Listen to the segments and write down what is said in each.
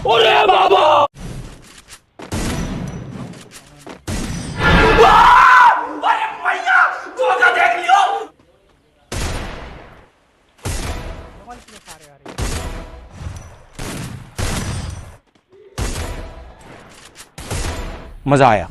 अरे बाबा अरे भैया तो देख लियो। मजा आया।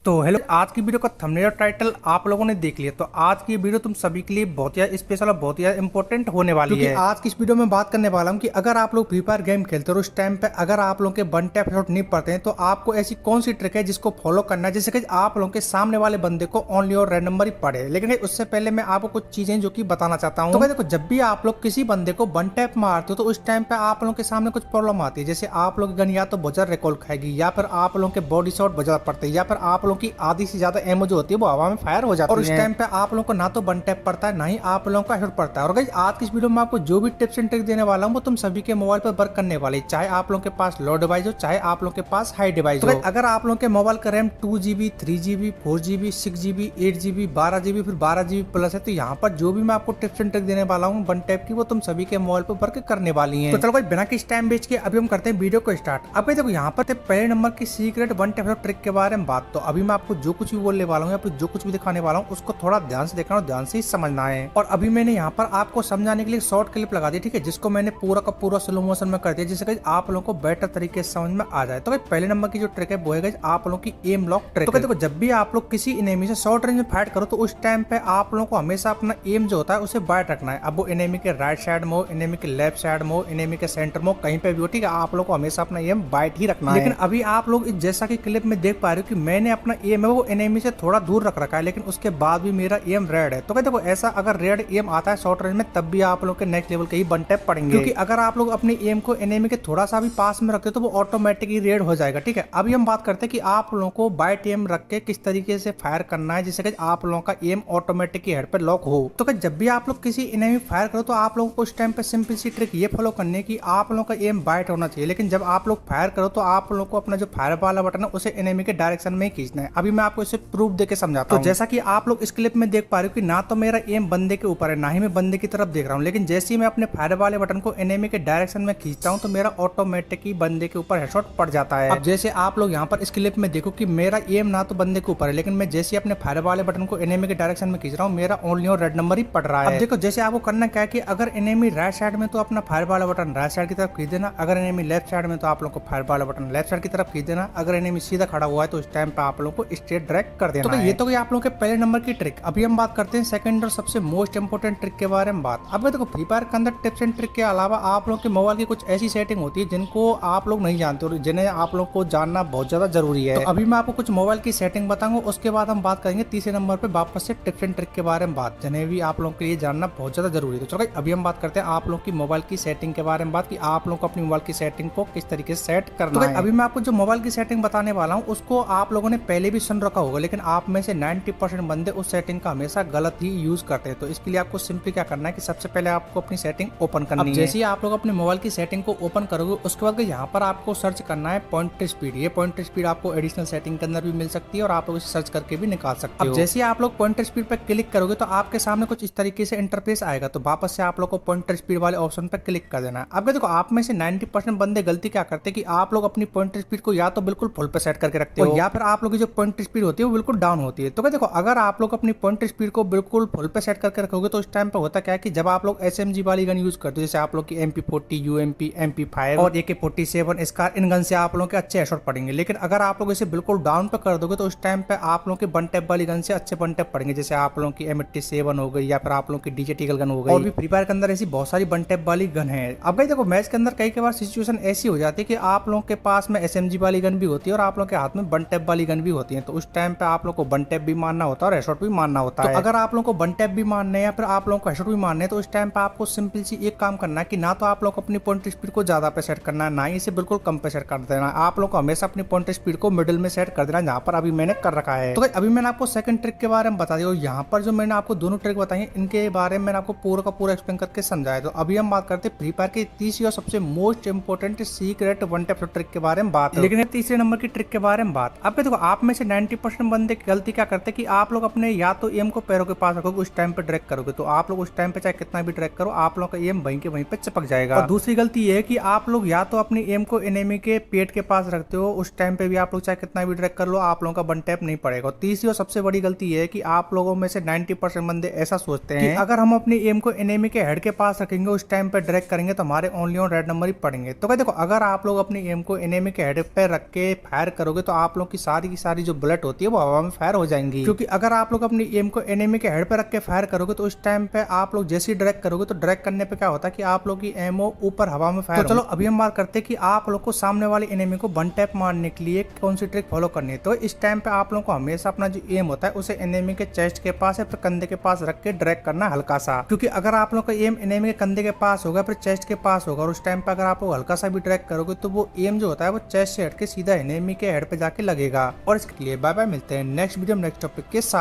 तो हेलो, आज की वीडियो का थंबनेल और टाइटल आप लोगों ने देख लिया। तो आज की वीडियो तुम सभी के लिए बहुत ही स्पेशल और बहुत ही इंपॉर्टेंट होने वाली है। आज की इस वीडियो में बात करने वाला हूं कि अगर आप लोग फ्री फायर गेम खेलते हो उस टाइम पे अगर आप लोगों के वन टैप शॉट नहीं पड़ते हैं तो आपको ऐसी कौन सी ट्रिक है जिसको फॉलो करना है जिससे कि आप लोगों के सामने वाले बंदे को ओनली और रैंडम नंबर ही पड़े। लेकिन उससे पहले मैं आपको कुछ चीजें जो कि बताना चाहता हूँ। तो देखो, जब भी आप लोग किसी बंदे को वन टैप मारते हो तो उस टाइम पे आप लोगों के सामने कुछ प्रॉब्लम आती है। जैसे आप लोग गन या तो बहुत ज्यादा रिकॉल खाएगी, या फिर आप लोगों के बॉडी शॉट बहुत ज्यादा पड़ते हैं, या फिर आप लोगों की आधी से ज्यादा एमो जो होती है वो हवा में फायर हो जाती है। और उस टाइम पे आप लोगों को ना तो वन टैप पड़ता है ना ही आप लोगों का हेड पड़ता है। और गाइस, आज की इस वीडियो में आपको जो भी टिप्स एंड ट्रिक देने वाला हूं वो तुम सभी के मोबाइल पर वर्क करने वाली, चाहे आप लोगों के पास लो डिवाइस हो चाहे आप लोगों के पास हाई डिवाइस हो। अगर आप लोगों के मोबाइल का RAM 2GB 3GB 4GB 6GB 8GB 12GB फिर 12GB प्लस है तो यहाँ पर जो भी मैं आपको टिप्स एंड ट्रिक देने वाला हूँ वन टैप की वो तुम सभी के मोबाइल पर वर्क करने वाली है। तो चलो भाई, बिना किस टाइम वेस्ट के अभी हम करते हैं वीडियो को स्टार्ट। अब देखो, यहाँ पर पहले नंबर की सीक्रेट वन टैप ट्रिक के बारे में बात। तो अभी मैं आपको जो कुछ भी बोलने वाला हूँ या फिर जो कुछ भी दिखाने वाला हूँ उसको थोड़ा ध्यान से देखना और ध्यान से ही समझना है। और अभी मैंने यहाँ पर आपको समझाने के लिए शॉर्ट क्लिप लगा दी, ठीक है, जिसको मैंने पूरा का पूरा स्लो मोशन में कर दिया जिससे कि आप लोगों को बेटर तरीके से समझ में आ जाए। तो पहले नंबर की जो ट्रिक है वो है आप लोगों की एम लॉक ट्रिक। तो देखो, जब भी आप लोग किसी एनिमी से शॉर्ट रेंज में फाइट करो तो उस टाइम पे आप लोगों को हमेशा अपना एम जो होता है उसे बाइट रखना है। अब वो एनिमी के राइट साइड में हो, एनिमी के लेफ्ट साइड में हो, एनिमी के सेंटर में हो, कहीं पे भी हो, ठीक है, आप लोग को हमेशा अपना एम बाइट ही रखना है। लेकिन अभी आप लोग जैसा कि क्लिप में देख पा रहे हो कि मैंने अपना एम है वो एनिमी से थोड़ा दूर रख रखा है, लेकिन उसके बाद भी मेरा एम रेड है। तो देखो, ऐसा अगर रेड एम आता है शॉर्ट रेंज में तब भी आप लोग के नेक्स्ट लेवल के ही वन टैप पड़ेंगे, क्योंकि अगर आप लोग अपने एम को एनिमी के थोड़ा सा भी पास में रखते हो तो वो ऑटोमेटिकली रेड हो जाएगा, ठीक है। अभी हम बात करते हैं कि आप लोगों को बाइट एम रख के किस तरीके से फायर करना है जिससे कि आप लोगों का एम ऑटोमेटिकली हेड पे लॉक हो। तो जब भी आप लोग किसी एनिमी फायर करो तो आप लोगों को उस टाइम पे सिंपल सी ट्रिक ये फॉलो करनी की आप लोगों का एम बाइट होना चाहिए, लेकिन जब आप लोग फायर करो तो आप लोगों को अपना जो फायर वाला बटन है उसे एनिमी के डायरेक्शन में ही खींचना है। अभी मैं आपको इसे प्रूफ देके समझाता हूं। तो जैसा कि आप लोग इस क्लिप में देख पा रहे हो कि ना तो मेरा एम बंदे के ऊपर है ना ही मैं बंदे की तरफ देख रहा हूँ, लेकिन जैसे ही मैं अपने फायर वाले बटन को एनिमी के डायरेक्शन में खींचता हूँ तो मेरा ऑटोमेटिकली बंदे के ऊपर हेडशॉट पड़ जाता है। अब जैसे आप लोग यहाँ पर इस क्लिप में देखो कि मेरा एम ना तो बंदे के ऊपर है, लेकिन मैं जैसे अपने फायर वाले बटन को एनिमी के डायरेक्शन में खींच रहा हूँ मेरा ओनली और रेड नंबर ही पड़ रहा है। अब देखो, जैसे आपको करना क्या है कि अगर एनिमी राइट साइड में तो अपना फायर वाला बटन राइट साइड की तरफ खींच देना, अगर एनिमी लेफ्ट साइड में तो आप लोग को फायर वाला बटन लेफ्ट साइड की तरफ खींच देना, अगर एनिमी सीधा खड़ा हुआ है तो उस टाइम पे आप लोग को स्ट्रेट ड्रैग कर देना। तो ये तो आप लोग के पहले नंबर की ट्रिक। अभी हम बात करते हैं सेकंड और सबसे मोस्ट इंपोर्टेंट ट्रिक के बारे में बात। अब देखो, फ्री फायर के अंदर टिप्स एंड ट्रिक के अलावा आप लोग के मोबाइल की कुछ ऐसी सेटिंग होती है जिनको आप लोग नहीं जानते और जिन्हें आप लोग को जानना बहुत ज्यादा जरूरी है। तो अभी मैं आपको कुछ मोबाइल की सेटिंग बताऊंगा, उसके बाद हम बात करेंगे तीसरे नंबर पे वापस से टिप्स एंड ट्रिक के बारे में बात, जिन्हें भी आप लोगों के लिए जानना बहुत ज्यादा जरूरी है। तो चलो अभी हम बात करते हैं आप लोग की मोबाइल की सेटिंग के बारे में बात, कि आप लोग को अपनी मोबाइल की सेटिंग को किस तरीके से सेट करना है। अभी मैं आपको जो मोबाइल की सेटिंग बताने वाला हूँ उसको आप लोगों ने पहले भी सुन रखा होगा, लेकिन आप में से 90% बंदे उस सेटिंग का हमेशा गलत ही यूज करते हैं। तो इसके लिए आपको सिंपली क्या करना है कि सबसे पहले आपको अपनी सेटिंग ओपन करनी है। जैसे ही आप लोग अपने मोबाइल की सेटिंग को ओपन करोगे उसके बाद यहाँ पर आपको सर्च करना है पॉइंटर स्पीड। ये पॉइंटर स्पीड आपको एडिशनल सेटिंग के अंदर भी मिल सकती है और आप लोग इसे सर्च करके भी निकाल सकते हो। जैसे आप लोग पॉइंटर स्पीड पर क्लिक करोगे तो आपके सामने कुछ इस तरीके से इंटरफेस आएगा, तो वापस से आप लोग को पॉइंटर स्पीड वाले ऑप्शन पर क्लिक कर देना है। अब देखो, आप में से 90% बंदे गलती क्या करते हैं कि आप लोग अपनी पॉइंटर स्पीड को या तो बिल्कुल फुल पे सेट करके रखते हो या फिर आप लोग की जो पॉइंटर स्पीड होती है वो बिल्कुल डाउन होती है। तो देखो, अगर आप लोग अपनी पॉइंटर स्पीड को बिल्कुल फुल पे सेट करके रखोगे तो उस टाइम पे होता क्या है कि जब आप लोग SMG वाली गन यूज करते हो, जैसे आप लोग की MP40 UMP MP5 और AK47 स्कार, इन गन से आप लोगों के अच्छे हेडशॉट पड़ेंगे। लेकिन अगर आप लोग इसे बिल्कुल डाउन पे कर दोगे तो उस टाइम पे आप लोगों के वन टैप वाली गन से अच्छे वन टैप पड़ेंगे, जैसे आप लोगों की M87 हो गई या फिर आप लोगों की DJ टीगल गन हो गई। और भी फ्री फायर के अंदर ऐसी बहुत सारी वन टैप वाली गन है। अब भाई देखो, मैच के अंदर कई बार सिचुएशन ऐसी हो जाती है कि आप लोगों के पास में SMG वाली गन भी होती है और आप लोगों के हाथ में वन टैप वाली गन भी होती है, तो उस टाइम पे आप लोग को वन टैप भी मारना होता है और हेडशॉट भी मारना होता है। अगर आप लोगों को वन टैप भी मारने हैं या फिर आप लोगों को हेडशॉट भी मारने हैं तो उस टाइम पे आपको सिंपल सी एक काम करना है कि ना तो आप लोग अपनी पॉइंट स्पीड को ज्यादा पे सेट करना है, ना ही इसे बिल्कुल कम पे सेट कर देना है। आप लोग को हमेशा अपनी पॉइंट स्पीड को मिडिल में सेट कर देना, जहां पर अभी मैंने कर रखा है। तो अभी मैंने आपको सेकंड ट्रिक के बारे में बता दिया और यहाँ पर जो मैंने आपको दोनों ट्रिक बताई इनके बारे में मैंने आपको पूरा का पूरा एक्सप्लेन करके समझाया। तो अभी हम बात करते हैं फ्री फायर की तीसरी और सबसे most important secret one tap trick के बारे में बात। लेकिन तीसरे नंबर की ट्रिक के बारे में बात। अब देखो, आप में से 90% बंदे गलती क्या करते हैं कि आप लोग अपने या तो एम को पैरों के पास रखोगे, उस टाइम पे ड्रैग करोगे तो आप लोग उस टाइम पे चाहे कितना भी ड्रैग करो आप लोग का एम वहीं के वहीं पे चिपक जाएगा। और दूसरी गलती ये है कि आप लोग या तो अपनी एम को एनिमी के पेट के पास रखते हो, उस टाइम पे भी आप लोग चाहे कितना भी ड्रैग कर लो आप लोगों का वन टैप नहीं पड़ेगा। और तीसरी और सबसे बड़ी गलती ये है कि आप लोगों में से 90% बंदे ऐसा सोचते हैं कि अगर हम अपनी एम को एनिमी के हेड के पास रखेंगे, उस टाइम पे ड्रैग करेंगे तो हमारे ओनली ऑन रेड नंबर ही पड़ेंगे। तो देखो, अगर आप लोग अपनी एम को एनिमी के हेड पे रख के फायर करोगे तो आप लोग की सारी जो बुलेट होती है वो हवा में फायर हो जाएंगी। क्योंकि अगर आप लोग अपनी एम को एनिमी के हेड पे रख के फायर करोगे तो उस टाइम पे आप लोग जैसे ही ड्रैग करोगे तो ड्रैग करने पे क्या होता है कि आप लोग की एमओ ऊपर हवा में फायर। तो चलो अभी हम बात करते हैं कि आप लोग को सामने वाले एनिमी को वन टैप मारने के लिए कौन सी ट्रिक फॉलो करनी है। तो इस टाइम पे आप लोगों को हमेशा अपना जो एम होता है उसे एनिमी के चेस्ट के पास या फिर कंधे के पास रख के ड्रैग करना हल्का सा। क्योंकि अगर आप लोग का एम एनिमी के कंधे के पास होगा फिर चेस्ट के पास होगा और उस टाइम पे अगर आप लोग हल्का सा भी ड्रैग करोगे तो वो एम जो होता है वो चेस्ट से हट के सीधा एनिमी के हेड पे जाके लगेगा। और इसके लिए बाय बाय, मिलते हैं नेक्स्ट वीडियो नेक्स्ट टॉपिक के साथ।